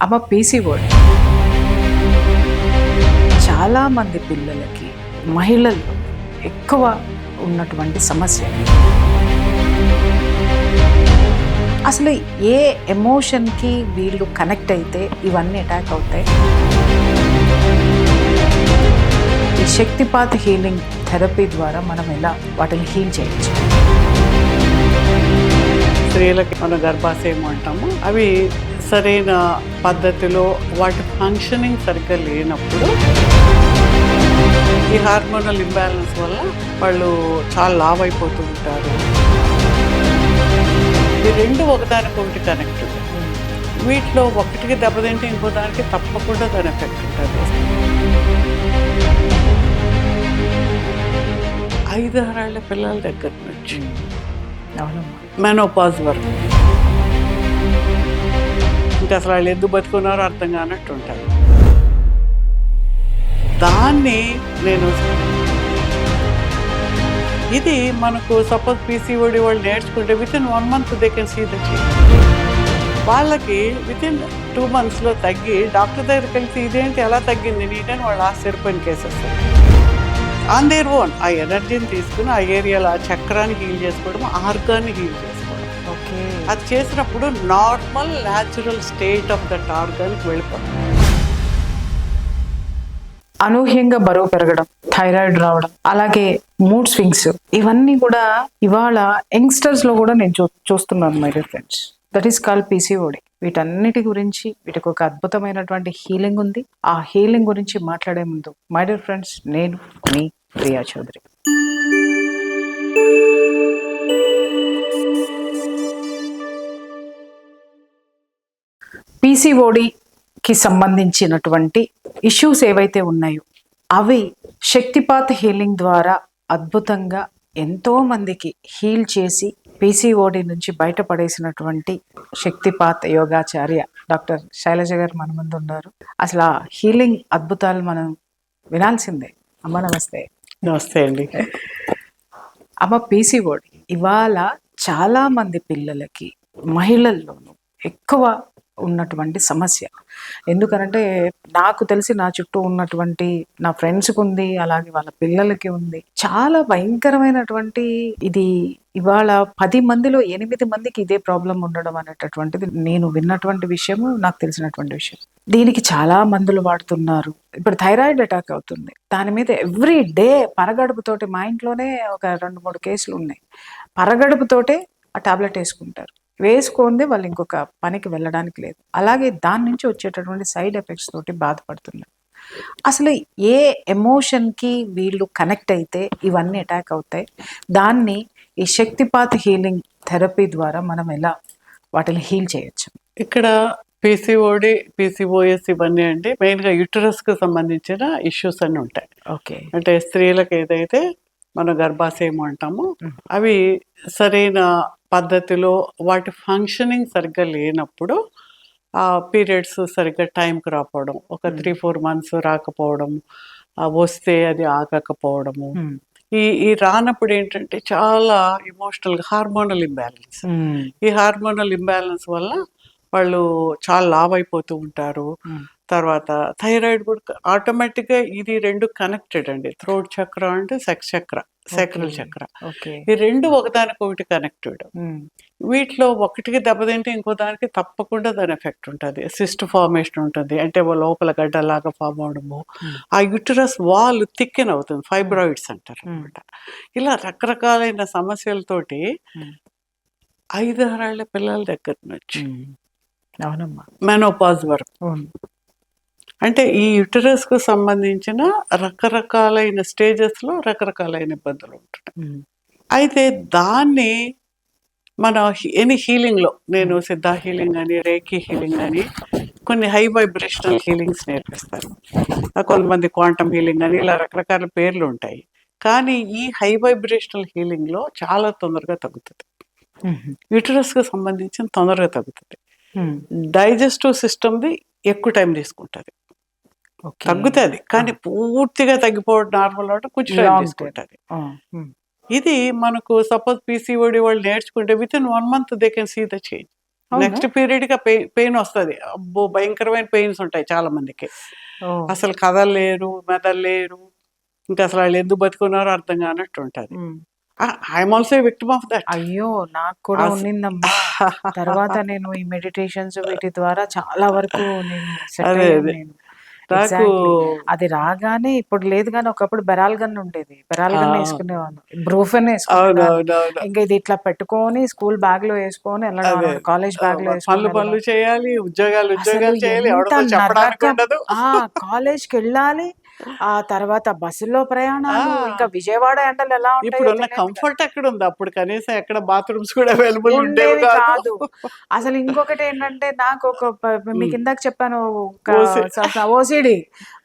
అమ్మ పీసీఓడి చాలామంది పిల్లలకి, మహిళల్లో ఎక్కువ ఉన్నటువంటి సమస్య. అసలు ఏ ఎమోషన్కి వీళ్ళు కనెక్ట్ అయితే ఇవన్నీ అటాక్ అవుతాయి? ఈ శక్తిపాత్ హీలింగ్ థెరపీ ద్వారా మనం ఎలా వాటిని హీల్ చేయొచ్చు? స్త్రీలకి మన గర్భాశయం అంటాము, అవి సరైన పద్ధతిలో వాటి ఫంక్షనింగ్ సరిగ్గా లేనప్పుడు ఈ హార్మోనల్ ఇంబ్యాలెన్స్ వల్ల వాళ్ళు చాలా లావ్ అయిపోతూ ఉంటారు. ఈ రెండు ఒకదానికొకటి కనెక్ట్. వీటిలో ఒకటికి దెబ్బతింటే ఇంకో దానికి తప్పకుండా దాని ఎఫెక్ట్ ఉంటుంది. 5-6 ఏళ్ల పిల్లల దగ్గర నుంచి మెనోపాజ్ వరకు ఇంకా అసలు వాళ్ళు ఎందుకు బతుకున్నారో అర్థం కానట్టు ఉంటారు. దాన్ని నేను ఇది మనకు సపోజ్ పీసీఓడి వాళ్ళు నేర్చుకుంటే within 1 month they can see the change. వాళ్ళకి వితిన్ 2 monthsలో తగ్గి డాక్టర్ దగ్గరికి వెళ్తే ఇదేంటి ఎలా తగ్గింది నీటని వాళ్ళు ఆశ్చర్యపోయిన కేసెస్ ఆన్ దేర్ ఓన్. ఆ ఎనర్జీని తీసుకుని ఆ ఏరియాలో ఆ చక్రాన్ని హీల్ చేసుకోవడం, ఆర్గాన్ని హీల్ చేసుకోవడం. ఓకే, అది చేసినప్పుడు normal natural state of that ఆర్గాన్కి వెళ్ళిపోతుంది. అనూహ్యంగా బరువు పెరగడం, థైరాయిడ్ రావడం, అలాగే మూడ్ స్వింగ్స్, ఇవన్నీ కూడా ఇవాళ యంగ్స్టర్స్ లో కూడా నేను చూస్తున్నాను my dear friends. That is called PCOD. వీటన్నిటి గురించి వీటికి ఒక అద్భుతమైనటువంటి హీలింగ్ ఉంది. ఆ హీలింగ్ గురించి మాట్లాడే ముందు మై డియర్ ఫ్రెండ్స్, నేను మీ ప్రియా చౌదరి. పీసీఓడికి సంబంధించినటువంటి ఇష్యూస్ ఏవైతే ఉన్నాయో అవి శక్తిపాత్ హీలింగ్ ద్వారా అద్భుతంగా ఎంతో మందికి హీల్ చేసి పీసీఓడి నుంచి బయటపడేసినటువంటి శక్తిపాత్ యోగాచార్య డాక్టర్ శైలజ గారు మన ముందు ఉన్నారు. అసలు ఆ హీలింగ్ అద్భుతాలు మనం వినాల్సిందే. అమ్మ నమస్తే. నమస్తే అండి. అమ్మ పీసీఓడి ఇవాళ చాలా మంది పిల్లలకి, మహిళల్లోనూ ఎక్కువ ఉన్నటువంటి సమస్య. ఎందుకనంటే నాకు తెలిసి నా చుట్టూ ఉన్నటువంటి నా ఫ్రెండ్స్కి ఉంది, అలాగే వాళ్ళ పిల్లలకి ఉంది. చాలా భయంకరమైనటువంటి ఇది. ఇవాళ 10 మందిలో 8 మందికి ఇదే ప్రాబ్లం ఉండడం అనేటటువంటిది నేను విన్నటువంటి విషయము, నాకు తెలిసినటువంటి విషయం. దీనికి చాలా మందులు వాడుతున్నారు. ఇప్పుడు థైరాయిడ్ అటాక్ అవుతుంది, దాని మీద ఎవ్రీ డే పరగడుపుతోటి, మా ఇంట్లోనే ఒక 2-3 కేసులు ఉన్నాయి. పరగడుపుతోటే ఆ టాబ్లెట్ వేసుకుంటారు. వేసుకుంది వాళ్ళు ఇంకొక పనికి వెళ్ళడానికి లేదు. అలాగే దాని నుంచి వచ్చేటటువంటి సైడ్ ఎఫెక్ట్స్ తోటి బాధపడుతున్నారు. అసలు ఏ ఎమోషన్కి వీళ్ళు కనెక్ట్ అయితే ఇవన్నీ అటాక్ అవుతాయి? దాన్ని ఈ శక్తిపాత్ హీలింగ్ థెరపీ ద్వారా మనం ఎలా వాటిని హీల్ చేయొచ్చు? ఇక్కడ పీసీఓడి, పీసీఓఎస్ ఇవన్నీ అంటే మెయిన్గా యూటరస్కి సంబంధించిన ఇష్యూస్ అన్నీ ఉంటాయి. ఓకే, అంటే స్త్రీలకు ఏదైతే మన గర్భాశయం అంటామో అవి సరైన పద్ధతిలో వాటి ఫంక్షనింగ్ సరిగ్గా లేనప్పుడు ఆ పీరియడ్స్ సరిగ్గా టైంకి రాకపోవడం, ఒక 3-4 months రాకపోవడం, వస్తే అది ఆగకపోవడము, ఈ రానప్పుడు ఏంటంటే చాలా ఎమోషనల్గా హార్మోనల్ ఇంబ్యాలెన్స్. ఈ హార్మోనల్ ఇంబ్యాలెన్స్ వల్ల వాళ్ళు చాలా లావ్ అయిపోతూ ఉంటారు. తర్వాత థైరాయిడ్ కూడా ఆటోమేటిక్గా ఇది రెండు కనెక్టెడ్ అండి. థ్రోట్ చక్ర అంటే సెక్స్ చక్ర, సేక్రల్ చక్ర, ఈ రెండు ఒకదానికొకటి కనెక్టెడ్. వీటిలో ఒకటికి దెబ్బతింటే ఇంకో దానికి తప్పకుండా దాని ఎఫెక్ట్ ఉంటుంది. సిస్ట్ ఫార్మేషన్ ఉంటుంది, అంటే లోపల గడ్డలాగా ఫామ్ అవడము, ఆ యూటరస్ వాల్ థిక్కెన్ అవుతుంది, ఫైబ్రాయిడ్స్ అంటారు అనమాట. ఇలా రకరకాలైన సమస్యలతోటి 5-6 ఏళ్ల పిల్లల దగ్గర నుంచి అవునమ్మా మెనోపాజ్ వరకు, అంటే ఈ యూటరస్కు సంబంధించిన రకరకాలైన స్టేజెస్లో రకరకాలైన ఇబ్బందులు ఉంటున్నాయి. అయితే దాన్ని మన ఎనీ హీలింగ్లో, నేను సిద్ధా హీలింగ్ అని, రేఖీ హీలింగ్ అని, కొన్ని హై వైబ్రేషనల్ హీలింగ్స్ నేర్పిస్తారు. కొంతమంది క్వాంటమ్ హీలింగ్ అని, ఇలా రకరకాల పేర్లు ఉంటాయి. కానీ ఈ హై వైబ్రేషనల్ హీలింగ్లో చాలా తొందరగా తగ్గుతుంది. యూటరస్కి సంబంధించిన తొందరగా తగ్గుతుంది. డైజెస్టివ్ సిస్టమ్ది ఎక్కువ టైం తీసుకుంటుంది. తగ్గుతుంది కానీ పూర్తిగా తగ్గిపోవడం నార్మల్ అవడం కొంచెం టైం తీసుకుంటుంది. ఇది మనకు సపోజ్ పీసీఓడి వాళ్ళు నేర్చుకుంటే within 1 month they can see the change. అవునా? నెక్స్ట్ పీరియడ్‌కి ఆ పెయిన్ వస్తది. అబ్బో! భయంకరమైన పెయిన్స్ ఉంటాయి చాలా మందికి. ఓహ్! అసలు కదలలేరు, మెదలలేరు. ఇంకా అసలు ఆళ్ళు ఎందుకు బతికున్నారో అర్థం కానట్టు ఉంటది. హ్మ్. I am also a victim of that. అయ్యో! నాకు కూడా అస్ ఉన్నిందమ్మా. తర్వాత నేను ఈ మెడిటేషన్స్ వీటి ద్వారా చాలా వరకు నేను సెట్ అదే. అయ్యాను అదే. నేను. నాకు ఎగ్జాక్ట్‌లీ. అది రాగానే ఇప్పుడు లేదు గానీ ఒకప్పుడు బెరాల్‌గన్ ఉండేది. బెరాల్‌గన్ ఆ! యేసుకునేవాళ్ళం. బ్రూఫెన్ యేసుకునేదాన్ని. అవునవునవును. ఇంక ఇది ఇట్లా పెట్టుకొని స్కూల్ బ్యాగ్‌లో యేసుకొని ఎళ్ళడం అదే. అన్నమాట. కాలేజ్ బ్యాగ్‌లో మరి యేసుకొని ఎళ్ళడం. పనులు చేయాలి, ఉద్యోగాలు అసలు చేయాలి. ఎంత ఎవరితో చెప్పడానికి నరకం. ఉండదు. ఆ! కాలేజ్‌కెళ్ళాలి. ఆ తర్వాత బస్సులో ప్రయాణాలు, ఇంకా ఆ! విజయవాడ ఎండలు ఎలా ఉంటాయో ఇప్పుడున్న తెలియదు కదా! కంఫర్ట్ ఎక్కడుంది? అప్పుడు కనీసం ఎక్కడ బాత్రూమ్స్ కూడా అవైలబుల్ ఉండేవి ఉండేవి కాదు. కాదు. అసలు ఇంకొకటేంటంటే నాకొక హ్మ్. మీకిందాక చెప్పాను ఒక ఓసి ఓసీడీ.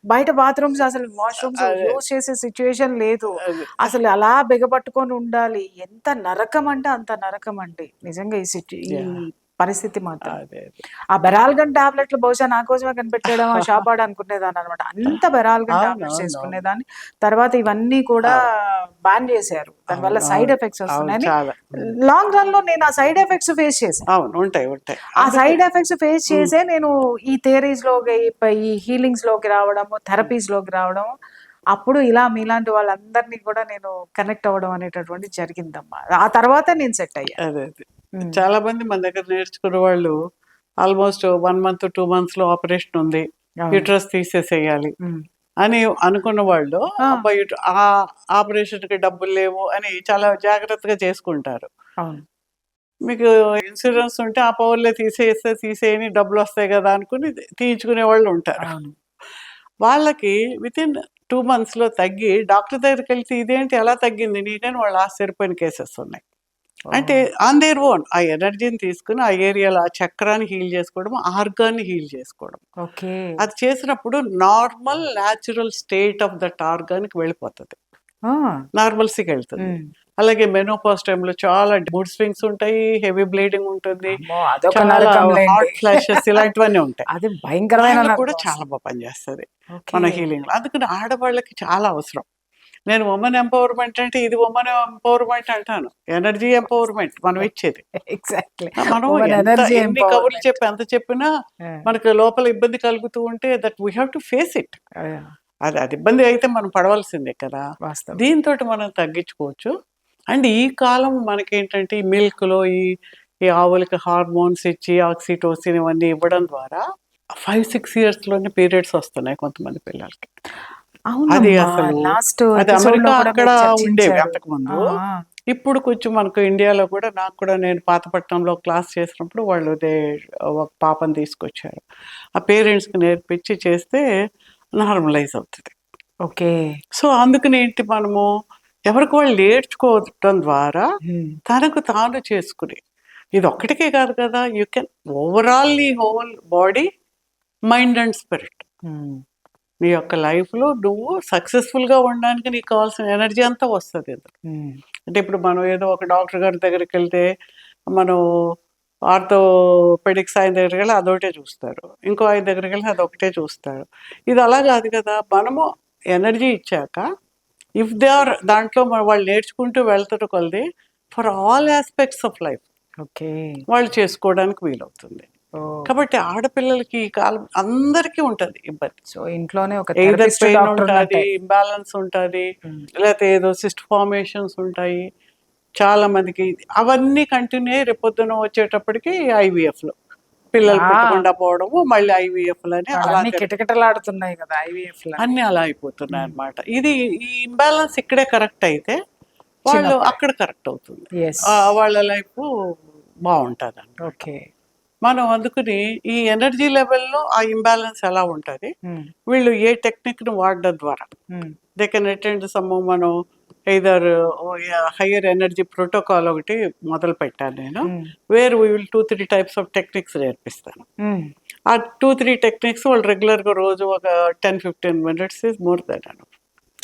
బయట బాత్రూమ్స్ అసలు వాష్‌రూమ్స్ అదే. యూజ్ చేసే సిట్యుయేషన్ లేదు. అదే. అసలు అలా బిగపట్టుకొని ఉండాలి. ఎంత నరకం అంటే అంత నరకమండి. నిజంగా ఈ యాహ్! పరిస్థితి మాత్రం. అదే. అదే. ఆ బెరాల్గన్ టాబ్లెట్‌లు బహుశా నా కోసమే కనిపెట్టాడేమో ఆ షాపాడు అనుకునేదాన్ననమాట. అంత బెరాల్గన్ టాబ్లెట్స్ అవునవునవును. యేసుకునేదాన్ని. తర్వాత ఇవన్నీ కూడా అవును. బ్యాన్ జేశారు. దానివల్ల అవును. సైడ్ అవును. ఎఫెక్ట్స్ అవును. వస్తున్నాయని చాలా. హ్మ్. లాంగ్ రన్‌లో నేను ఆ సైడ్ ఎఫెక్ట్స్ ఫేస్ చేశా. అవును. ఉంటాయి. ఉంటాయి. ఆ అందుకే సైడ్ ఎఫెక్ట్స్ ఫేస్ హ్మ్. చేసే నేను ఈ థియరీస్‌లోకి ఈ హీలింగ్స్‌లోకి రావడము, థెరపీస్‌లోకి రావడం. అప్పుడు ఇలా మీలాంటి వాళ్ళందరిని కూడా నేను కనెక్ట్ అవ్వడం అనేటటువంటిది జరిగిందమ్మా. ఆ తర్వాత నేను సెట్ అయ్యా. అదే. అదే. హ్మ్. చాలా మంది మన దగ్గర నేర్చుకున్న వాళ్ళు ఆల్‌మోస్ట్ 1 మంత్, 2 మంత్స్‌లో ఆపరేషన్ ఉంది. అవును. యూట్రస్ తీసేసేయాలి హ్మ్. అని అనుకున్న వాళ్ళు ఆ! అబ్బా! ఆపరేషన్‌కి డబ్బులు లేవు అని చాలా జాగ్రత్తగా చేసుకుంటారు. అవును. మీకు ఇన్సూరెన్స్ ఉంటే ఆ పవర్‌లే తీసేస్తే తీసేయని డబ్బులొస్తాయి గదా! అనుకుని తీయించుకునే వాళ్ళుంటారు. అవును. వాళ్ళకి వితిన్ 2 మంత్స్‌లో తగ్గి డాక్టర్ దగ్గరికెళ్తే ఇదేంటి ఎలా తగ్గింది నీకని వాళ్ళు ఆశ్చర్యపోయిన కేసెస్ ఉన్నాయి. అంటే ఓహ్! ఆన్ దేర్ ఓన్ ఆ ఎనర్జీని తీసుకొని ఆ ఏరియాలో ఆ చక్రాన్ని హీల్ చేసుకోవడం, ఆర్గాన్‌ని హీల్ చేసుకోవడం. ఓకే. అది చేసినప్పుడు normal natural state of that ఆర్గాన్‌కి వెళ్ళిపోతది. ఆ! నార్మల్సీకెళ్తుంది. హ్మ్. అలాగే మెనోపాజ్ టైమ్‌లో చాలా మూడ్ స్వింగ్స్ ఉంటాయి. హెవీ బ్లీడింగ్ ఉంటుంది. అమ్మో! అదొక చాలా నరకంలేండి. హాట్ ఫ్లాషెస్ ఇలాంటివన్నీ ఉంటాయి. అది భయంకరమైన వాళ్ళకి కూడా నరకం చాలా అసలు. పనిచేస్తది. ఓకే. మన హీలింగ్‌లో. అందుకని ఆడవాళ్ళకి చాలా అవసరం. నేను వుమన్ ఎంపవర్‌మెంట్ అంటే ఇది వుమన్ ఎంపవర్‌మెంట్ అంటాను. ఎనర్జీ ఎంపవర్‌మెంట్ మనం ఇచ్చేది. ఎగ్జాక్ట్‌లీ. మనం వుమన్ ఎనర్జీ ఎన్ని కబుర్లు ఎంపవర్‌మెంట్. చెప్పి ఎంత చెప్పినా ఆ! మనకు లోపల ఇబ్బంది కలుగుతూ ఉంటే that we have to face it. Yeah! అది అది ఇబ్బంది అయితే మనం పడవలసిందే కదా! వాస్తవం. దీనితోటి మనం తగ్గించుకోవచ్చు. అండ్ ఈ కాలం మనకేంటంటే ఈ మిల్క్‌లో ఈ ఆవులకి హార్మోన్స్ ఇచ్చి ఆక్సిటోసిన్ ఇవన్నీ ఇవ్వడం ద్వారా 5, 6 ఇయర్స్‌లోనే పీరియడ్స్ వస్తున్నాయి కొంతమంది పిల్లలకి. అది అవునమ్మా. అసలు లాస్ట్ అది ఎపిసోడ్‌లో అమెరికా కూడా అక్కడ మీరు ఉండేవి చర్చించారు. అంతకుముందు. ఆ! ఆ! ఇప్పుడు కొంచెం మనకు ఇండియాలో కూడా నాకు కూడా నేను పాతపట్నంలో క్లాస్ చేసినప్పుడు వాళ్ళు ఒక పాపని తీసుకొచ్చారు. ఆ పేరెంట్స్‌కి నేర్పించి చేస్తే నార్మలైజ్ అవుతది. ఓకే. సో, అందుకని ఏంటి మనము ఎవరికి వాళ్ళు నేర్చుకోవటం ద్వారా హ్మ్. తనకు తాను చేసుకుని ఇదొక్కటికే కాదు కదా! యూ కెన్ ఓవరాల్ నీ whole body, mind and spirit. హ్మ్. నీ యొక్క లైఫ్‌లో నువ్వు సక్సెస్‌ఫుల్‌గా ఉండడానికి నీకు కావాల్సిన ఎనర్జీ అంతా వస్తది ఇందులో. హ్మ్. అంటే ఇప్పుడు మనం ఏదో ఒక డాక్టర్ గారి దగ్గరికెళ్తే మనం ఆర్థోపెడిక్స్ ఆయన దగ్గరికెళ్ళి అదొకటే చూస్తారు. ఇంకో ఆయన దగ్గరికెళ్ళి అదొకటే చూస్తారు. ఇది అలా కాదు కదా! మనము ఎనర్జీ ఇచ్చాక ఇఫ్ దే ఆర్ దాంట్లో వాళ్ళు నేర్చుకుంటూ వెళ్తున్న కొలది for all aspects of life okay. వాళ్ళు చేసుకోవడానికి వీలవుతుంది. ఓహ్! కాబట్టి ఆడపిల్లలకి ఈ కాలం అందరికీ ఉంటది ఇబ్బంది. సో, ఇంట్లోనే ఒక ఎయిదర్ థెరపిస్ట్ పెయిన్ డాక్టర్ ఉంటాది, ఉన్నట్టే. ఇంబాలన్స్ ఉంటది, హ్మ్. లేతే ఏదో సిస్ట్ ఫార్మేషన్స్ ఉంటాయి. చాలా మందికి అవన్నీ కంటిన్యూ అయ్యి రేపొద్దున వచ్చేటప్పటికి ఐవీఎఫ్‌లు. పిల్లలు ఆ! పుట్టకుండా పోవడము, మళ్ళీ ఐవీఎఫ్‌లని అలా వాళ్ళన్నీ కిటకిటలాడుతున్నాయి గదా! ఐవీఎఫ్‌లని. అన్నీ అలా హ్మ్. అయిపోతున్నాయన్నమాట. ఈ ఇంబాలన్స్ ఇక్కడే కరెక్ట్ అయితే, వాళ్ళు చిన్నప్పుడే. అక్కడ కరెక్ట్ అవుతుంది. యెస్. వాళ్ళ లైఫు బావుంటదన్నమాట. ఓకే. మనం అందుకని ఈ ఎనర్జీ లెవెల్‌లో ఆ ఇంబాలన్స్ ఎలా ఉంటది? హ్మ్. వీళ్ళు ఏ టెక్నిక్‌ని వాడడం ద్వారా హ్మ్. దే కెన్ అటెండ్ మనం ఎయిదర్ హైయర్ ఎనర్జీ ప్రోటోకాల్ ఒకటి మొదలుపెట్టాను నేను. Hmm. Where we will 2, 3 types of techniques నేర్పిస్తాను. హ్మ్. ఆ 2, 3 టెక్నిక్స్ వాళ్ళు రెగ్యులర్‌గా రోజు ఒక 10, 15 minutes is more than enough.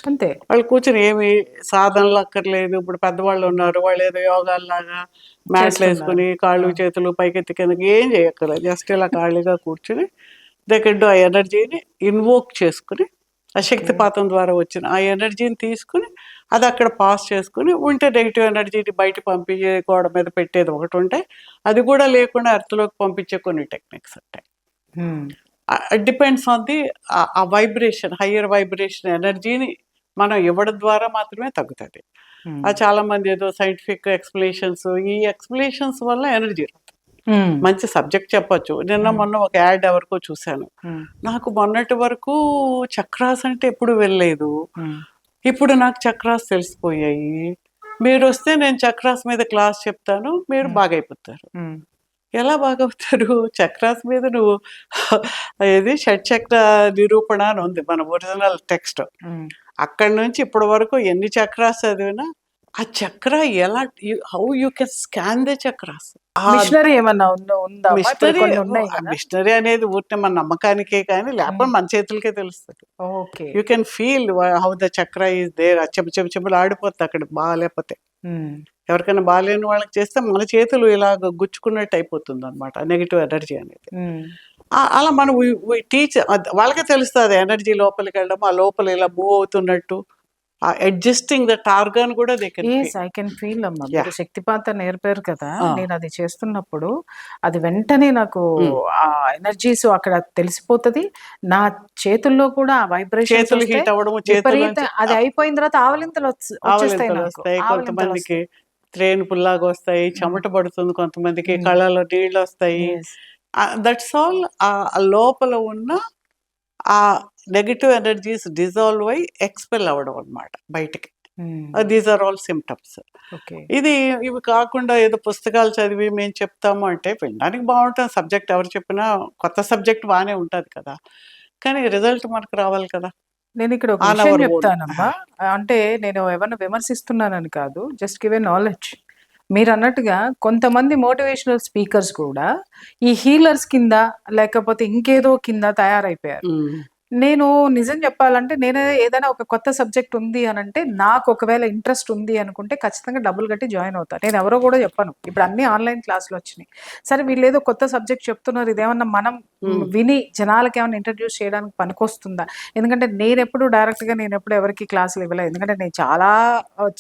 అంతే. వాళ్ళు కూర్చొని ఏమి సాధనలు అక్కర్లేదు. ఇప్పుడు పెద్దవాళ్ళు ఉన్నారు. వాళ్ళేదో యోగాల్లాగా చేస్తున్నారు. మ్యాట్‌లేసుకొని కాళ్ళు, ఆ! చేతులు పైకెత్తి కిందకి ఏం చేయక్కర్లేదు. జస్ట్ ఇలా ఖాళీగా కూర్చొని దే కెన్ డు ఆ ఎనర్జీని ఇన్వోక్ చేసుకొని ఆ శక్తిపాతం ద్వారా వచ్చిన ఆ ఎనర్జీని తీసుకుని అది అక్కడ పాస్ చేసుకుని ఉంటే నెగిటివ్ ఎనర్జీని బయట పంపించే గోడ మీద పెట్టేది ఒకటి ఉంటాయి, అది కూడా లేకుండా ఎర్త్లోకి పంపించే కొన్ని టెక్నిక్స్ ఉంటాయి. డిపెండ్స్ ఆన్ ది ఆ వైబ్రేషన్, హయ్యర్ వైబ్రేషన్ ఎనర్జీని మనం ఇవ్వడం ద్వారా మాత్రమే తగ్గుతుంది. చాలా మంది ఏదో సైంటిఫిక్ ఎక్స్ప్లెనేషన్స్, ఈ ఎక్స్ప్లెనేషన్స్ వల్ల ఎనర్జీ మంచి సబ్జెక్ట్ చెప్పొచ్చు. మొన్న ఒక యాడ్ ఎవరికో చూశాను, నాకు మొన్నటి వరకు చక్రాస్ అంటే ఎప్పుడు వెళ్ళలేదు, ఇప్పుడు నాకు చక్రాస్ తెలిసిపోయాయి, మీరు వస్తే నేను చక్రాస్ మీద క్లాస్ చెప్తాను, మీరు బాగైపోతారు. ఎలా బాగవుతారు? చక్రాస్ మీద నువ్వు ఏది షట్చక్ర నిరూపణ అని ఉంది మన ఒరిజినల్ టెక్స్ట్, అక్కడి నుంచి ఇప్పటి వరకు ఎన్ని చక్రాస్ చదివినా ఆ చక్ర ఎలా, how you can scan the chakras. Machinery ఏమన్నా ఉందా? మిషనరీ అనేది ఊరికే మన నమ్మకానికే కానీ లేకపోతే మన చేతులకే తెలుస్తుంది. You can feel how the చక్ర ఈజ్ దేర్. చెప్పులు ఆడిపోతుంది అక్కడ బాగాలేకపోతే. ఎవరికైనా బాగాలేని వాళ్ళకి చేస్తే మన చేతులు ఇలాగ గుచ్చుకున్నట్టు అయిపోతుంది అనమాట నెగిటివ్ ఎనర్జీ అనేది. అలా మనం టీచ్ వాళ్ళకే తెలుస్తుంది ఎనర్జీ లోపలికి వెళ్ళడం, ఆ లోపల ఇలా మూవ్ అవుతున్నట్టు, అడ్జస్టింగ్ దట్ ఆర్గాన్ కూడా ఐ కెన్ ఫీల్ అమ్మా. మీరు శక్తిపాత నేర్పారు కదా, నేను అది చేస్తున్నప్పుడు అది వెంటనే నాకు ఆ ఎనర్జీస్ అక్కడ తెలిసిపోతుంది. నా చేతుల్లో కూడా వైబ్రేషన్స్ హీట్ అవ్వడం, అది అయిపోయిన తర్వాత ఆవలింతలు వస్తాయి. కొంతమందికి త్రేను పుల్లాగా వస్తాయి, చెమట పడుతుంది, కొంతమందికి కళ్ళలో నీళ్ళు వస్తాయి. దట్స్ ఆల్ ఆ లోపల ఉన్న ఆ నెగిటివ్ ఎనర్జీస్ డిజాల్వ్ అయ్యి ఎక్స్పెల్ అవ్వడం అనమాట బయటికి. These are all symptoms. ఇవి కాకుండా ఏదో పుస్తకాలు చదివి మేము చెప్తాము అంటే వినడానికి బాగుంటుంది, సబ్జెక్ట్ ఎవరు చెప్పినా కొత్త సబ్జెక్ట్ బాగానే ఉంటుంది కదా, కానీ రిజల్ట్ మనకు రావాలి కదా. నేను ఇక్కడ ఒక విషయం చెప్తానమ్మా, అంటే నేను ఎవరిని విమర్శిస్తున్నానని కాదు, జస్ట్ గివ్ ఏ నాలెడ్జ్. మీరు అన్నట్టుగా కొంతమంది మోటివేషనల్ స్పీకర్స్ కూడా ఈ హీలర్స్ కింద లేకపోతే ఇంకేదో కింద తయారైపోయారు. నేను నిజం చెప్పాలంటే నేను ఏదైనా ఒక కొత్త సబ్జెక్ట్ ఉంది అని అంటే, నాకు ఒకవేళ ఇంట్రెస్ట్ ఉంది అనుకుంటే ఖచ్చితంగా డబ్బులు కట్టి జాయిన్ అవుతాను. నేను ఎవరో కూడా చెప్పను, ఇప్పుడు అన్ని ఆన్లైన్ క్లాసులు వచ్చినాయి. సరే వీళ్ళు ఏదో కొత్త సబ్జెక్ట్ చెప్తున్నారు, ఇదేమన్నా మనం విని జనాలకి ఏమైనా ఇంట్రడ్యూస్ చేయడానికి పనికొస్తుందా? ఎందుకంటే నేను ఎప్పుడు ఎవరికి క్లాసులు ఇవ్వలేదు, ఎందుకంటే నేను చాలా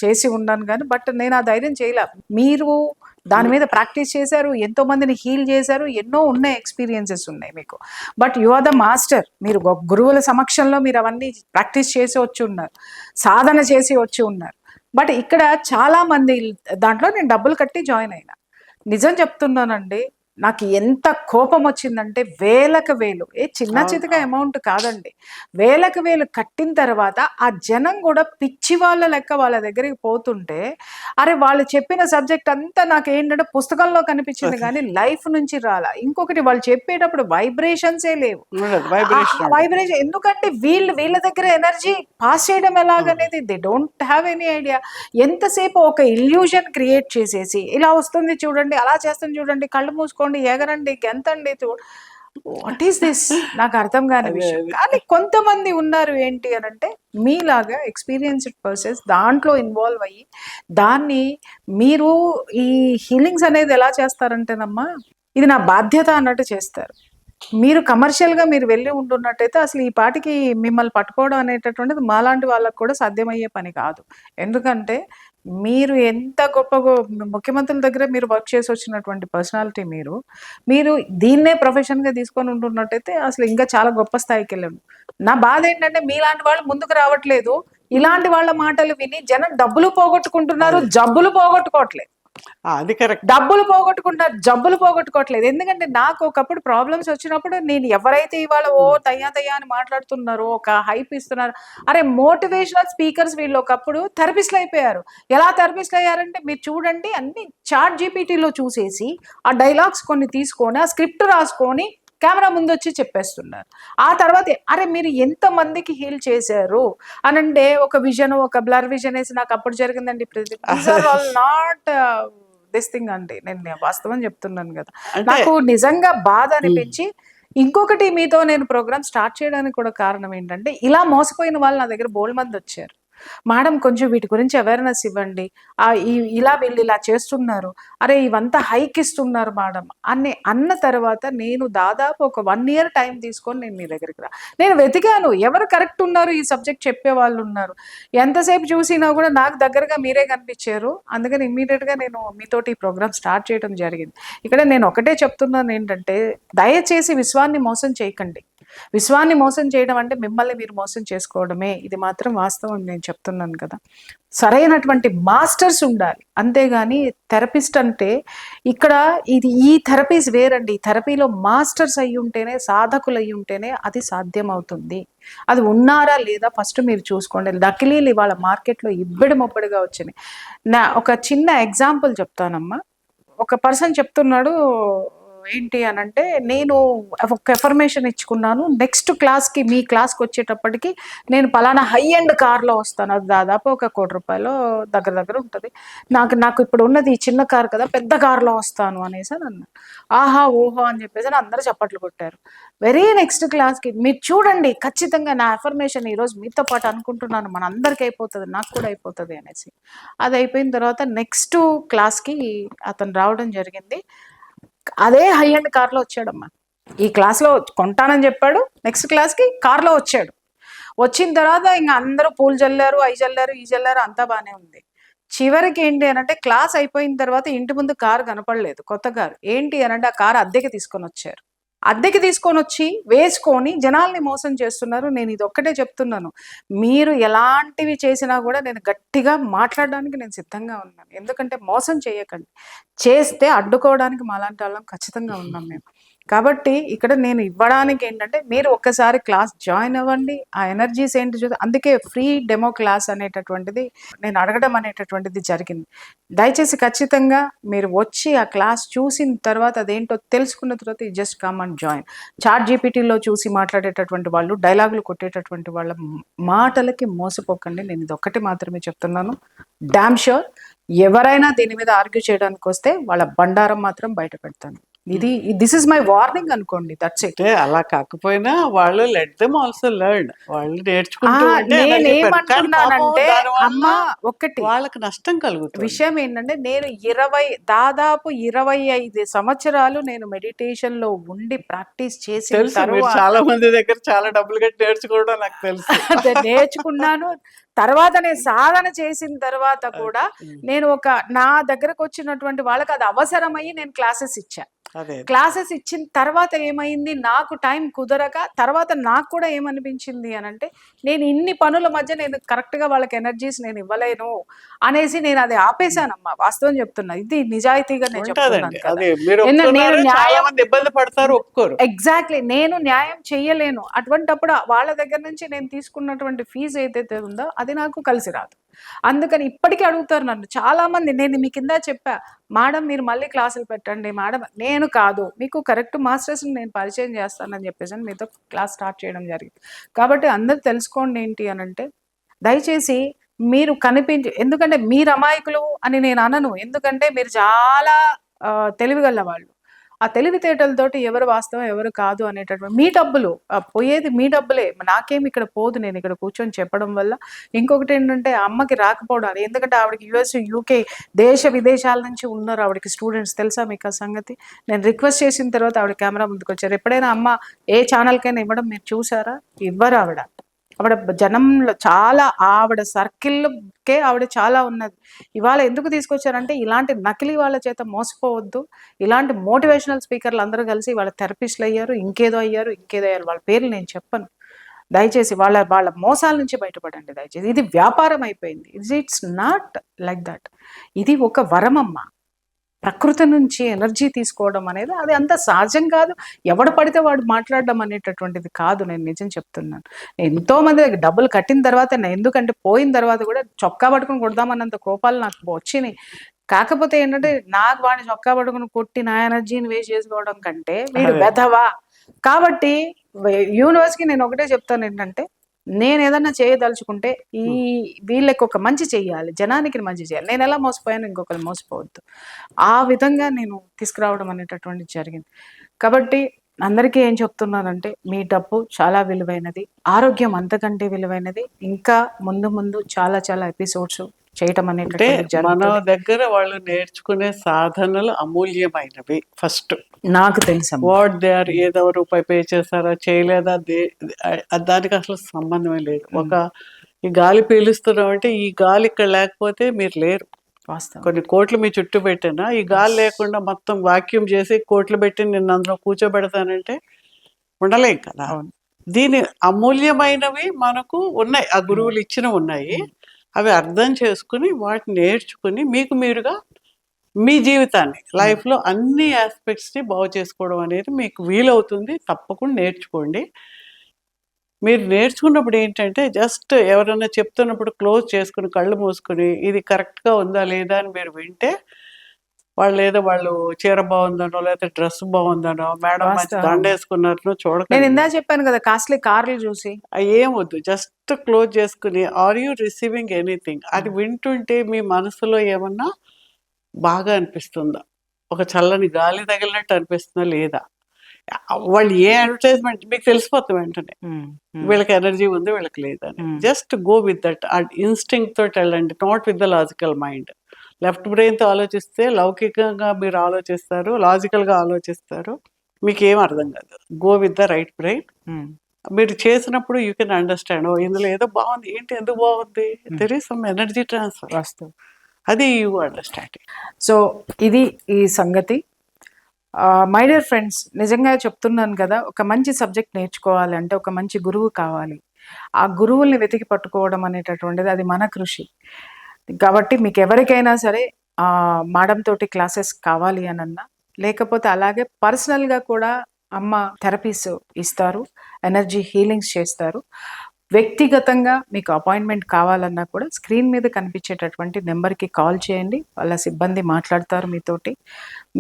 చేసి ఉన్నాను కానీ, బట్ నేను ఆ ధైర్యం చేయలే. మీరు దాని మీద ప్రాక్టీస్ చేశారు, ఎంతో మందిని హీల్ చేశారు, ఎన్నో ఉన్నాయి, ఎక్స్పీరియన్సెస్ ఉన్నాయి మీకు. But you are the master. మీరు గురువుల సమక్షంలో మీరు అవన్నీ ప్రాక్టీస్ చేసి వచ్చి ఉన్నారు, సాధన చేసి వచ్చి ఉన్నారు. బట్ ఇక్కడ చాలా మంది దాంట్లో నేను డబ్బులు కట్టి జాయిన్ అయినా. నిజం చెప్తున్నానండి, నాకు ఎంత కోపం వచ్చిందంటే వేలకు వేలు, చిన్న చితక అమౌంట్ కాదండి, వేలకు వేలు కట్టిన తర్వాత ఆ జనం కూడా పిచ్చి వాళ్ళ లెక్క వాళ్ళ దగ్గరికి పోతుంటే, అరే వాళ్ళు చెప్పిన సబ్జెక్ట్ అంతా నాకు ఏంటంటే పుస్తకంలో కనిపించింది కానీ లైఫ్ నుంచి రాలా. ఇంకొకటి, వాళ్ళు చెప్పేటప్పుడు వైబ్రేషన్సే లేవు. వైబ్రేషన్ ఎందుకంటే వీళ్ళ దగ్గర ఎనర్జీ పాస్ చేయడం ఎలాగనేది they don't have any idea. ఎంతసేపు ఒక ఇల్యూజన్ క్రియేట్ చేసేసి ఇలా వస్తుంది చూడండి, అలా చేస్తుంది చూడండి, కళ్ళు మూసుకోండి, ఎగరండి, గెంతండి, వాట్ ఈస్ దిస్, నాకు అర్థం కాని విషయం. కానీ కొంతమంది ఉన్నారు ఏంటి అని అంటే, మీలాగా ఎక్స్పీరియన్స్డ్ పర్సన్స్ దాంట్లో ఇన్వాల్వ్ అయ్యి దాన్ని మీరు ఈ హీలింగ్స్ అనేది ఎలా చేస్తారంటేనమ్మా, ఇది నా బాధ్యత అన్నట్టు చేస్తారు. మీరు కమర్షియల్గా మీరు వెళ్ళి ఉంటున్నట్టయితే అసలు ఈ పాటికి మిమ్మల్ని పట్టుకోవడం అనేటటువంటిది మాలాంటి వాళ్ళకు కూడా సాధ్యమయ్యే పని కాదు. ఎందుకంటే మీరు ఎంత గొప్ప ముఖ్యమంత్రుల దగ్గర మీరు వర్క్ చేసి వచ్చినటువంటి పర్సనాలిటీ, మీరు దీన్నే ప్రొఫెషన్గా తీసుకొని ఉంటున్నట్టయితే అసలు ఇంకా చాలా గొప్ప స్థాయికి వెళ్ళాము. నా బాధ ఏంటంటే మీలాంటి వాళ్ళు ముందుకు రావట్లేదు. ఇలాంటి వాళ్ళ మాటలు విని జనం డబ్బులు పోగొట్టుకుంటున్నారు, జబ్బులు పోగొట్టుకోవట్లేదు. అది కరెక్ట్. డబ్బులు పోగొట్టుకుంటారు, జబ్బులు పోగొట్టుకోవట్లేదు. ఎందుకంటే నాకు ఒకప్పుడు ప్రాబ్లమ్స్ వచ్చినప్పుడు నేను ఎవరైతే ఇవాళ తయ్యా అని మాట్లాడుతున్నారో, ఒక హైప్ ఇస్తున్నారు, అరే మోటివేషనల్ స్పీకర్స్ వీళ్ళు ఒకప్పుడు థెరపిస్ట్లు అయిపోయారు. ఎలా థెరపిస్ట్లు అయ్యారంటే మీరు చూడండి, అన్ని చాట్ జీపీటీలో చూసేసి ఆ డైలాగ్స్ కొన్ని తీసుకొని ఆ స్క్రిప్ట్ రాసుకొని కెమెరా ముందు వచ్చి చెప్పేస్తున్నారు. ఆ తర్వాత అరే మీరు ఎంత మందికి హీల్ చేశారు అనంటే ఒక విజన్, ఒక బ్లర్ విజన్ వేసి నాకు అప్పుడు జరిగిందండి. నాట్ దిస్ థింగ్ అండి, నేను వాస్తవం చెప్తున్నాను కదా. నాకు నిజంగా బాధ అనిపించి, ఇంకొకటి మీతో నేను ప్రోగ్రామ్ స్టార్ట్ చేయడానికి కూడా కారణం ఏంటంటే, ఇలా మోసపోయిన వాళ్ళు నా దగ్గర బోల్డ్ మంది వచ్చారు. మేడం కొంచెం వీటి గురించి అవేర్నెస్ ఇవ్వండి, ఇలా వీళ్ళు ఇలా చేస్తున్నారు, అరే ఇవంతా హైక్ ఇస్తున్నారు మేడం అని అన్న తర్వాత నేను దాదాపు ఒక 1 year టైం తీసుకొని నేను మీ దగ్గరికి నేను వెతికాను ఎవరు కరెక్ట్ ఉన్నారు, ఈ సబ్జెక్ట్ చెప్పే వాళ్ళు ఉన్నారు. ఎంతసేపు చూసినా కూడా నాకు దగ్గరగా మీరే కనిపించారు. అందుకని ఇమ్మీడియట్గా నేను మీతోటి ఈ ప్రోగ్రామ్ స్టార్ట్ చేయడం జరిగింది. ఇక్కడ నేను ఒకటే చెప్తున్నాను ఏంటంటే, దయచేసి విశ్వాన్ని మోసం చేయకండి. విశ్వాన్ని మోసం చేయడం అంటే మిమ్మల్ని మీరు మోసం చేసుకోవడమే. ఇది మాత్రం వాస్తవం నేను చెప్తున్నాను కదా. సరైనటువంటి మాస్టర్స్ ఉండాలి, అంతేగాని థెరపిస్ట్ అంటే ఇక్కడ ఈ థెరపీస్ వేరండి. ఈ థెరపీలో మాస్టర్స్ అయి ఉంటేనే, సాధకులు అయి ఉంటేనే అది సాధ్యమవుతుంది. అది ఉన్నారా లేదా ఫస్ట్ మీరు చూసుకోండి. నకిలీలు ఇవాళ మార్కెట్లో ఇబ్బడి మొబ్బడిగా వచ్చినాయి. ఒక చిన్న ఎగ్జాంపుల్ చెప్తానమ్మా. ఒక పర్సన్ చెప్తున్నాడు ఏంటి అని అంటే, నేను ఒక ఎఫర్మేషన్ ఇచ్చుకున్నాను, నెక్స్ట్ క్లాస్కి మీ క్లాస్కి వచ్చేటప్పటికి నేను పలానా హై ఎండ్ కార్లో వస్తాను, అది దాదాపు ఒక ₹1,00,00,000 దగ్గర ఉంటుంది, నాకు ఇప్పుడు ఉన్నది ఈ చిన్న కార్ కదా, పెద్ద కార్లో వస్తాను అనేసి అని అన్నాను. ఆహా ఓహో అని చెప్పేసి అందరూ చప్పట్లు కొట్టారు. వెరీ నెక్స్ట్ క్లాస్కి మీరు చూడండి, ఖచ్చితంగా నా ఎఫర్మేషన్ ఈరోజు మీతో పాటు అనుకుంటున్నాను, మన అందరికీ అయిపోతుంది, నాకు కూడా అయిపోతుంది అనేసి. అది అయిపోయిన తర్వాత నెక్స్ట్ క్లాస్కి అతను రావడం జరిగింది. అదే హై ఎండ్ కార్లో వచ్చాడమ్మా. ఈ క్లాస్లో కొంటానని చెప్పాడు, నెక్స్ట్ క్లాస్కి కార్లో వచ్చాడు. వచ్చిన తర్వాత ఇంకా అందరూ పూలు చల్లారు, అవి చల్లారు, ఈ చల్లారు, అంతా బాగానే ఉంది. చివరికి ఏంటి అని అంటే, క్లాస్ అయిపోయిన తర్వాత ఇంటి ముందు కారు కనపడలేదు, కొత్త కారు. ఏంటి అని అంటే, ఆ కారు అద్దెకి తీసుకొని వచ్చారు. అద్దెకి తీసుకొని వచ్చి వేసుకొని జనాల్ని మోసం చేస్తున్నారు. నేను ఇది ఒక్కటే చెప్తున్నాను, మీరు ఎలాంటివి చేసినా కూడా నేను గట్టిగా మాట్లాడడానికి నేను సిద్ధంగా ఉన్నాను. ఎందుకంటే మోసం చేయకండి, చేస్తే అడ్డుకోవడానికి మాలాంటి వాళ్ళం ఖచ్చితంగా ఉన్నాం మేము. కాబట్టి ఇక్కడ నేను ఇవ్వడానికి ఏంటంటే, మీరు ఒక్కసారి క్లాస్ జాయిన్ అవ్వండి, ఆ ఎనర్జీస్ ఏంటి చూద్దాం. అందుకే ఫ్రీ డెమో క్లాస్ అనేటటువంటిది నేను అడగడం అనేటటువంటిది జరిగింది. దయచేసి ఖచ్చితంగా మీరు వచ్చి ఆ క్లాస్ చూసిన తర్వాత అదేంటో తెలుసుకున్న తర్వాత జస్ట్ కమ్ అండ్ జాయిన్. ChatGPTలో చూసి మాట్లాడేటటువంటి వాళ్ళు, డైలాగులు కొట్టేటటువంటి వాళ్ళ మాటలకి మోసపోకండి. నేను ఇది ఒక్కటి మాత్రమే చెప్తున్నాను. డామ్ షూర్ ఎవరైనా దీని మీద ఆర్గ్యూ చేయడానికి వస్తే వాళ్ళ బండారం మాత్రం బయట పెడతాను. దిస్ ఇస్ మై వార్నింగ్ అనుకోండి, దట్స్ ఇట్. అంటే అలా కాకపోయినా వాళ్ళు లెట్ దెమ్ ఆల్సో లెర్న్, వాళ్ళు నేర్చుకుంటూ ఉంటే నేనేమంటున్నానంటే అమ్మా, ఒకటి వాళ్ళకి నష్టం కలుగుతుంది. విషయం ఏంటంటే, నేను దాదాపు 25 సంవత్సరాలు నేను మెడిటేషన్ లో ఉండి ప్రాక్టీస్ చేసి చాలా మంది దగ్గర చాలా డబ్బులు కట్టి నేర్చుకోవడం నాకు తెలుసు. నేర్చుకున్నాను. తర్వాత నేను సాధన చేసిన తర్వాత కూడా నేను నా దగ్గరకు వచ్చినటువంటి వాళ్ళకి అది అవసరమయ్యి నేను క్లాసెస్ ఇచ్చా. క్లాసెస్ ఇచ్చిన తర్వాత ఏమైంది, నాకు టైం కుదరక తర్వాత నాకు కూడా ఏమనిపించింది అని అంటే, నేను ఇన్ని పనుల మధ్య నేను కరెక్ట్ గా వాళ్ళకి ఎనర్జీస్ నేను ఇవ్వలేను అనేసి నేను అది ఆపేశానమ్మా. వాస్తవం చెప్తున్నా, ఇది నిజాయితీగా నేను ఎగ్జాక్ట్లీ నేను న్యాయం చెయ్యలేను. అటువంటప్పుడు వాళ్ళ దగ్గర నుంచి నేను తీసుకున్నటువంటి ఫీజు ఏదైతే ఉందో అది నాకు కలిసి రాదు. అందుకని ఇప్పటికీ అడుగుతారు నన్ను చాలా మంది. నేను మీ కింద చెప్పా, మేడం మీరు మళ్ళీ క్లాసులు పెట్టండి మేడం. నేను కాదు, మీకు కరెక్ట్ మాస్టర్స్ని నేను పరిచయం చేస్తానని చెప్పేసి మీతో క్లాస్ స్టార్ట్ చేయడం జరిగింది. కాబట్టి అందరు తెలుసుకోండి ఏంటి అని అంటే, దయచేసి మీరు ఎందుకంటే మీరు అమాయకులు అని నేను అనను, ఎందుకంటే మీరు చాలా తెలివిగల వాళ్ళు. ఆ తెలివితేటలతోటి ఎవరు వాస్తవం ఎవరు కాదు అనేటటువంటి, మీ డబ్బులు పోయేది మీ డబ్బులే, నాకేమి ఇక్కడ పోదు నేను ఇక్కడ కూర్చొని చెప్పడం వల్ల. ఇంకొకటి ఏంటంటే, అమ్మకి రాకపోవడం, ఎందుకంటే ఆవిడకి US UK దేశ విదేశాల నుంచి ఉన్నారు ఆవిడకి స్టూడెంట్స్. తెలుసా మీకు ఆ సంగతి? నేను రిక్వెస్ట్ చేసిన తర్వాత ఆవిడ కెమెరా ముందుకు వచ్చారు. ఎప్పుడైనా అమ్మ ఏ ఛానల్కైనా ఇవ్వడం మీరు చూసారా? ఇవ్వరు. ఆవిడ జనంలో చాలా, ఆవిడ సర్కిల్కే ఆవిడ చాలా ఉన్నది. ఇవాళ ఎందుకు తీసుకొచ్చారంటే, ఇలాంటి నకిలీ వాళ్ళ చేత మోసపోవద్దు. ఇలాంటి మోటివేషనల్ స్పీకర్లు అందరూ కలిసి వాళ్ళ థెరపిస్టులు అయ్యారు, ఇంకేదో అయ్యారు. వాళ్ళ పేర్లు నేను చెప్పను. దయచేసి వాళ్ళ మోసాల నుంచి బయటపడండి దయచేసి. ఇది వ్యాపారం అయిపోయింది. It's not like that. ఇది ఒక వరమమ్మ. ప్రకృతి నుంచి ఎనర్జీ తీసుకోవడం అనేది అది అంత సహజం కాదు. ఎవడు పడితే వాడు మాట్లాడడం అనేటటువంటిది కాదు. నేను నిజం చెప్తున్నాను. ఎంతో మంది డబ్బులు కట్టిన తర్వాత, ఎందుకంటే పోయిన తర్వాత కూడా చొక్కా పట్టుకుని కొడదామన్నంత కోపాలు నాకు వచ్చినాయి. కాకపోతే ఏంటంటే, నాకు వాడిని చొక్కా పట్టుకుని కొట్టి నా ఎనర్జీని వేస్ట్ చేసుకోవడం కంటే వీడు వెధవా. కాబట్టి యూనివర్స్కి నేను ఒకటే చెప్తాను ఏంటంటే, నేను ఏదన్నా చేయదలుచుకుంటే వీళ్ళకి ఒక మంచి చెయ్యాలి, జనానికి మంచి చేయాలి. నేను ఎలా మోసపోయాను ఇంకొకరు మోసపోవద్దు. ఆ విధంగా నేను తీసుకురావడం అనేటటువంటిది జరిగింది. కాబట్టి అందరికీ ఏం చెప్తున్నానంటే మీ డబ్బు చాలా విలువైనది, ఆరోగ్యం అంతకంటే విలువైనది. ఇంకా ముందు ముందు చాలా చాలా ఎపిసోడ్స్ చేయటం అంటే అనేటటువంటిది మన జరుగుతుంది. దగ్గర వాళ్ళు నేర్చుకునే సాధనలు అమూల్యమైనవి. ఫస్ట్ నాకు తెలుసమ్మా. వాట్ దే ఆర్, ఏదో రూపాయి పే చేశారా చేయలేదా, దానికి అసలు సంబంధమే లేదు. ఒక ఈ గాలి పీలుస్తున్నాం అంటే ఈ గాలి ఇక్కడ లేకపోతే మీరు లేరు. వాస్తవం. కొన్ని కోట్లు మీ చుట్టూ పెట్టినా ఈ గాలి లేకుండా మొత్తం వాక్యూమ్ చేసి కోట్లు పెట్టి నిన్ను అందులో కూర్చోబెడతానంటే ఉండలేం కదా. అవును. దీని అమూల్యమైనవి మనకు ఉన్నాయి, ఆ గురువులు ఇచ్చినవి ఉన్నాయి. అవి అర్థం చేసుకుని వాటిని నేర్చుకుని మీకు మీరుగా మీ జీవితాన్ని లైఫ్లో అన్ని ఆస్పెక్ట్స్ని బాగు చేసుకోవడం అనేది మీకు వీలవుతుంది. తప్పకుండా నేర్చుకోండి. మీరు నేర్చుకున్నప్పుడు ఏంటంటే జస్ట్ ఎవరైనా చెప్తున్నప్పుడు క్లోజ్ చేసుకుని కళ్ళు మూసుకుని ఇది కరెక్ట్గా ఉందా లేదా అని మీరు వింటే, వాళ్ళు చీర బాగుందనో లేకపోతే డ్రెస్ బాగుందనో మేడం మంచి వాస్తవం. దండేసుకున్నారనో నేను చూడకండి. ఇందా చెప్పాను కదా, కాస్ట్లీ కార్లు చూసి ఏం వద్దు, జస్ట్ క్లోజ్ చేసుకుని ఆర్ యూ రిసీవింగ్ ఎనీథింగ్ అది వింటుంటే మీ మనసులో ఏమన్నా బాగా అనిపిస్తుందా, ఒక చల్లని గాలి తగిలినట్టు అనిపిస్తుందా లేదా, వాళ్ళు ఏ అడ్వర్టైజ్మెంట్ మీకు తెలిసిపోతుంది వెంటనే వీళ్ళకి ఎనర్జీ ఉంది వీళ్ళకి లేదని. జస్ట్ గో విత్ దట్, ఆ ఇన్స్టింక్ట్ తోటి వెళ్ళండి, not with the logical mind. Left బ్రెయిన్తో ఆలోచిస్తే లౌకికంగా మీరు ఆలోచిస్తారు, లాజికల్గా ఆలోచిస్తారు, మీకు ఏం అర్థం కాదు. Go with the right brain. మీరు చేసినప్పుడు యూ కెన్ అండర్స్టాండ్, ఓ ఇందులో ఏదో బాగుంది, ఏంటి ఎందుకు బాగుంది, there is some energy transfer. వాస్తవం. అది యూ అండర్స్టాండ్. సో ఇది ఈ సంగతి. మై డియర్ ఫ్రెండ్స్, నిజంగా చెప్తున్నాను కదా, ఒక మంచి సబ్జెక్ట్ నేర్చుకోవాలి అంటే ఒక మంచి గురువు కావాలి. ఆ గురువుల్ని వెతికి పట్టుకోవడం అనేటటువంటిది అది మన కృషి. కాబట్టి మీకు ఎవరికైనా సరే మేడం తోటి క్లాసెస్ కావాలి అనన్నా, లేకపోతే అలాగే పర్సనల్గా కూడా అమ్మ థెరపీస్ ఇస్తారు, ఎనర్జీ హీలింగ్స్ చేస్తారు. వ్యక్తిగతంగా మీకు అపాయింట్మెంట్ కావాలన్నా కూడా స్క్రీన్ మీద కనిపించేటటువంటి నెంబర్కి కాల్ చేయండి, వాళ్ళ సిబ్బంది మాట్లాడతారు మీతోటి.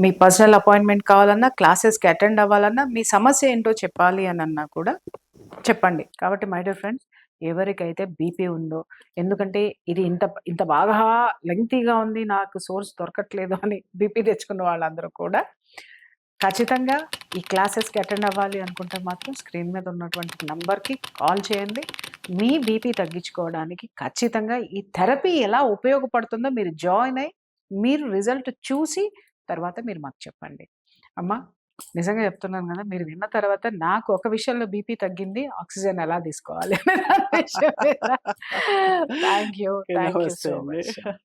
మీ పర్సనల్ అపాయింట్మెంట్ కావాలన్నా, క్లాసెస్కి అటెండ్ అవ్వాలన్నా, మీ సమస్య ఏంటో చెప్పాలి అని అన్నా కూడా చెప్పండి. కాబట్టి మై డియర్ ఫ్రెండ్స్, ఎవరికైతే బీపీ ఉందో, ఎందుకంటే ఇది ఇంత ఇంత బాగా లెంగ్తీగా ఉంది, నాకు సోర్స్ దొరకట్లేదు అని బీపీ తెచ్చుకున్న వాళ్ళందరూ కూడా ఖచ్చితంగా ఈ క్లాసెస్కి అటెండ్ అవ్వాలి అనుకుంటే మాత్రం స్క్రీన్ మీద ఉన్నటువంటి నంబర్కి కాల్ చేయండి. మీ బీపీ తగ్గించుకోవడానికి ఖచ్చితంగా ఈ థెరపీ ఎలా ఉపయోగపడుతుందో మీరు జాయిన్ అయ్యి మీరు రిజల్ట్ చూసి తర్వాత మీరు మాకు చెప్పండి. అమ్మ, నిజంగా చెప్తున్నాను కదా, మీరు విన్న తర్వాత నాకు ఒక విషయంలో బీపీ తగ్గింది, ఆక్సిజన్ ఎలా తీసుకోవాలి థ్యాంక్ యూ సో నమస్తే మచ్. అండి.